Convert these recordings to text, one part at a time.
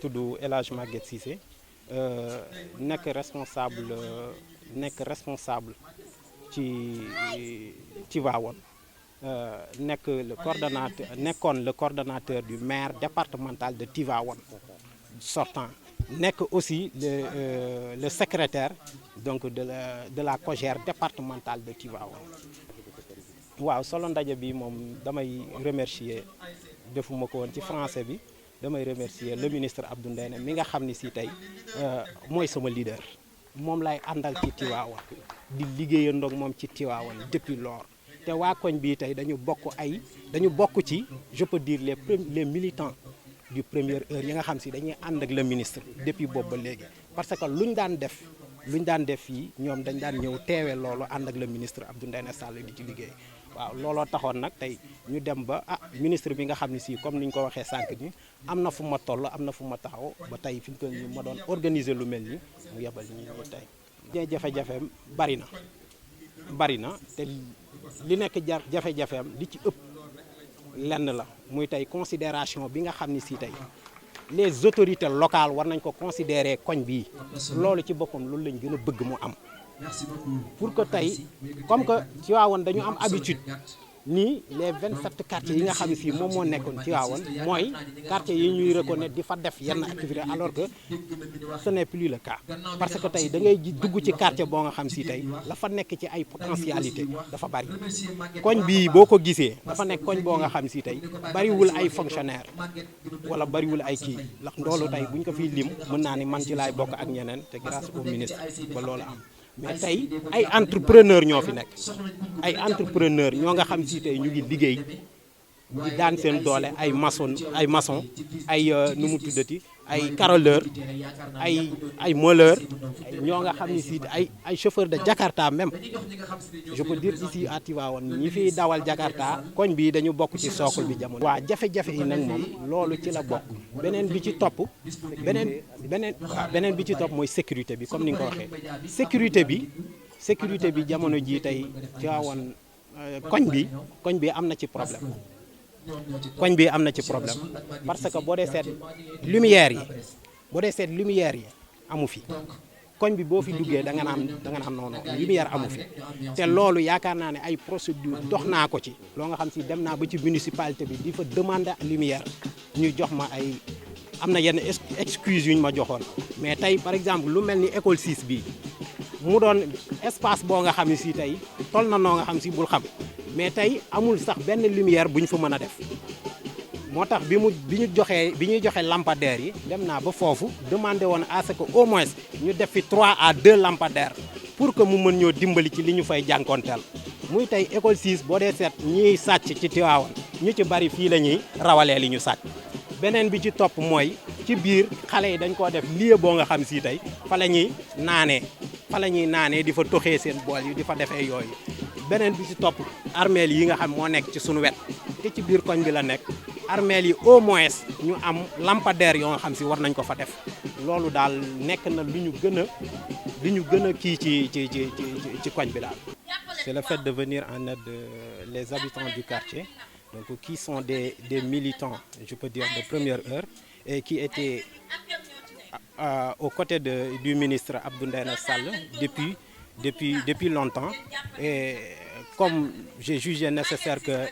tudd El Hadj Maguette Cissé nekk responsable ci Tivaouane nekkoon le coordonnateur du maire départemental de Tivaouane sortant nekk aussi le secrétaire donc de la COJER départementale de Tivaouane. waaw solo ndaje bi moom damay remercier defuma ko woon ci français bi damay remercier le ministre Abdou Ndéné mi nga xam ni si tey mooy sama leader moom lay àndal ci Tivaouane di liggéeyandoog moom ci Tivaouane depuis lors te waa koñ bii tey dañu bokk ci je peux dire les militants du première heure yi nga xam si dañuy ànd ak le ministre depuis boobu ba léegi parce que luñ daan def fii ñoom dañ daan ñëw teewee loolu ànd ak le ministre Abdou Ndéné Sall di ci liggéey waaw looloo taxoon nag tey ñu dem ba ministre bi nga xam ne si comme ni ñu ko waxee sànq ni am na fu ma toll am na fu ma taxaw ba tey fi ñu ko ñu ma doon organiser lu mel ni mu yebal ñi ñu tey jafe-jafeem bari na te li nekk jafe-jafeem li ci ëpp lenn la muy tey considération bi nga xam ne si tey les autorités locales war nañ ko considérer koñ bii loolu ci boppam loolu lañ gën a bëgg mu am pour que tey comme que Tivaouane dañu am habitude nii les 27 quartiers yi nga xam ne si moom moo nekkoon Tivaouane mooy quartiers yi ñuy reconnaître di fa def yenn activité alors que ce n'est plus le cas parce que tey da ngay dugg ci quartier boo nga xam si tey la fa nekk ci ay potentialité dafa bari koñ bii boo ko gisee dafa nekk koñ boo nga xam si tey bariwul ay fonctionnaire wala bariwul ay kii ndax loolu tey buñ ko fiy lim mën naa ni man ci laay bokk ak ñeneen te grâce au ministre ba loolu am mais tey ay entrepreneur ñoo fi nekk ay entrepreneur ñoo nga xam si tey ñu ngi liggéey di daan seen doole ay maçon ay nu mu tuddati ay carreleur ay mouleur ñoo nga xam ni si ay chauffeur de Jakarta même je peux dire ici à Tivaouane ñi fiy dawal Jakarta koñ bi dañu bokk ci sookul bi jamono. waa jafe-jafe yi nag moom loolu ci la bokk beneen bi ci topp beneen bi ci topp mooy sécurité bi comme ni nga ko waxee sécurité bi jamono jii tey Tivaouane koñ bi am na ci problème. Parce que boo dee seet lumière yi amu fi koñ bi boo fi duggee da nga naan non lumière amu fi te loolu yaakaar naa ne ay procédure dox naa ko ci loo nga xam si dem naa ba ci municipalité bi di fa demander lumière ñu jox ma am na yenn excuse yu ñu ma joxoon mais tey par exemple lu mel ni école 6 bii mu doon espace boo nga xam ne si tey toll na noo nga xam si bul xam mais tey amul sax benn lumière bu ñu fa mën a def moo tax bi ñuy joxe lampadaires yi dem naa ba foofu demandé woon à ce que au moins ñu def fi 3 à 2 lampadaires pour que mu mën ñoo dimbali ci li ñu fay jànkoonteel muy tey école 6 boo dee seet ñiy sàcc ci Tivaouane ñu ci bari fii la ñuy rawalee li ñu sàcc beneen bi ci topp mooy ci biir xale yi dañ koo def lieu boo nga xam si tey fa la ñuy naanee di fa toxee seen bool yi di fa defee yooyu beneen bi ci topp armeel yi nga xam moo nekk ci suñu wet te ci biir koñ bi la nekk armeel yi au moins ñu am lampadaire yoo nga xam si war nañ ko fa def loolu daal nekk na lu ñu gën a kii ci koñ bi daal. C'est le fait de venir en aide les habitants du quartier donc qui sont des militants je peux dire de première heure et qui étaient aux côtés du ministre Abdou Ndéné Sall depuis longtemps et comme j'ai jugé nécessaire que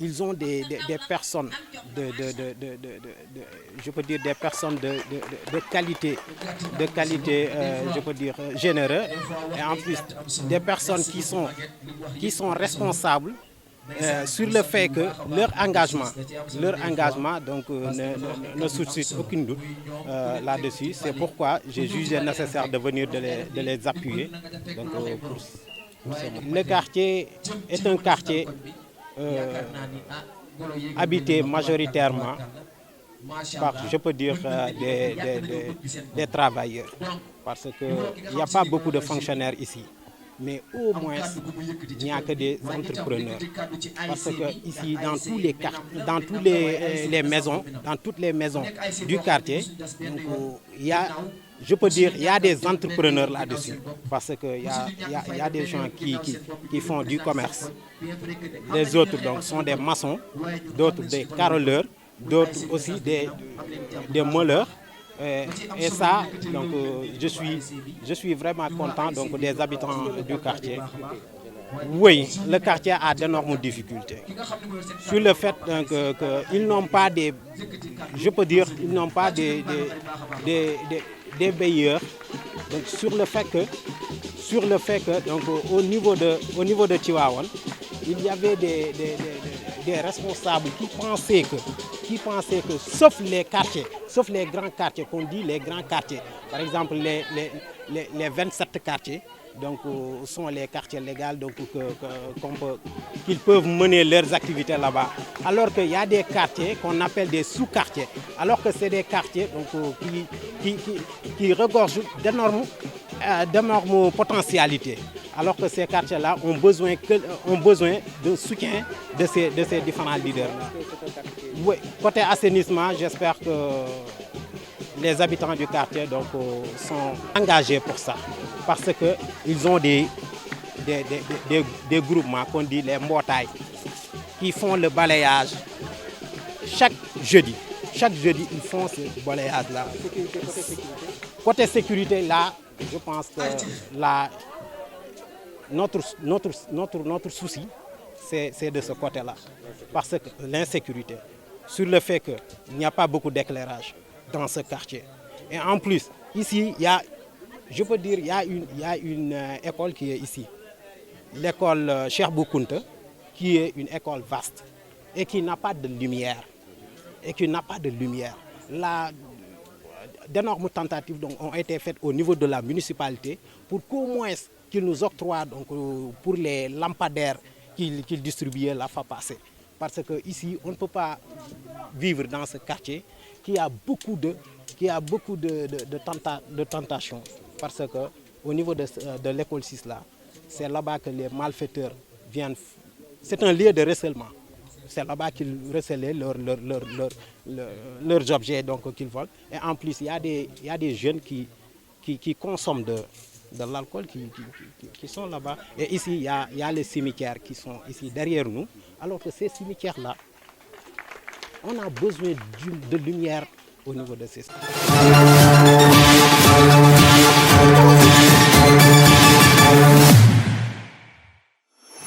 ils ont des personnes je peux dire des personnes de qualité je peux dire généreux et en plus des personnes qui sont responsables sur le fait que leur engagement donc ne suscite aucun doute là-dessus. C'est pourquoi j'ai jugé nécessaire de venir de les appuyer donc le quartier est un quartier habité majoritairement par, je peux dire, des travailleurs. Parce qu'il n'y a pas beaucoup de fonctionnaires ici. Mais au moins, il n'y a que des entrepreneurs. Parce que ici, dans toutes les maisons du quartier, donc, je peux dire il y a des entrepreneurs là-dessus. Parce qu'il y a des gens qui font du commerce. Les autres donc, sont des maçons, d'autres des carreleurs, d'autres aussi des meuleurs. Et ça, donc, je suis vraiment content donc, des habitants du quartier. Oui, le quartier a d'énormes difficultés. Sur le fait qu'ils n'ont pas des, je peux dire, ils n'ont pas des veilleurs. Donc sur le fait que donc, au niveau de Tivaouane, il y avait des responsables qui pensaient que sauf les grands quartiers, qu'on dit les grands quartiers, par exemple les 27 quartiers, donc sont les quartiers légaux donc, qu'ils peuvent mener leurs activités là-bas. Alors qu'il y a des quartiers qu'on appelle des sous-quartiers, alors que c'est des quartiers donc, qui regorgent d'énormes potentialités. Alors que ces quartiers-là ont besoin de soutien de ces différents leaders. Oui, côté assainissement, j'espère que les habitants du quartier donc, sont engagés pour ça. Parce qu'ils ont des groupements qu'on dit les mbotailles qui font le balayage chaque jeudi. Chaque jeudi, ils font ce balayage-là. Côté sécurité, là, je pense que là, notre souci, c'est de ce côté-là. Parce que l'insécurité, sur le fait qu'il n'y a pas beaucoup d'éclairage dans ce quartier. Et en plus, ici, je peux dire, il y a une école qui est ici. L'école Cheikh Bou Kounta, qui est une école vaste et qui n'a pas de lumière. Là, d'énormes tentatives donc, ont été faites au niveau de la municipalité pour qu'au moins qu'ils nous octroient donc, pour les lampadaires qu'ils distribuaient la fois passée. Parce qu'ici, on ne peut pas vivre dans ce quartier qui a beaucoup de tentations. Parce qu'au niveau de l'école 6, là, c'est là-bas que les malfaiteurs viennent. C'est un lieu de recellement. C'est là-bas qu'ils recèlent leurs objets qu'ils volent. Et en plus, il y a des jeunes qui consomment de l'alcool qui sont là-bas. Et ici, il y a les cimetières qui sont ici derrière nous. Alors que ces cimetières-là, on a besoin de lumière au niveau de ces cimetières.